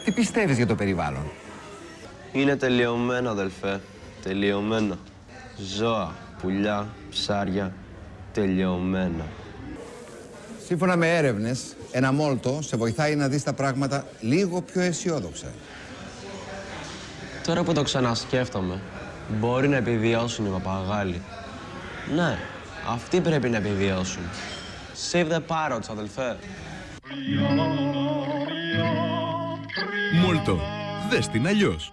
Τι πιστεύεις για το περιβάλλον? Είναι τελειωμένο, αδελφέ. Τελειωμένο. Ζώα, πουλιά, ψάρια. Τελειωμένα. Σύμφωνα με έρευνες, ένα μόλτο σε βοηθάει να δεις τα πράγματα λίγο πιο αισιόδοξα. Τώρα που το ξανασκέφτομαι, μπορεί να επιβιώσουν οι παπαγάλοι. Ναι, αυτοί πρέπει να επιβιώσουν. Save the parrots, αδελφέ. Μόλτο. Δες την αλλιώς.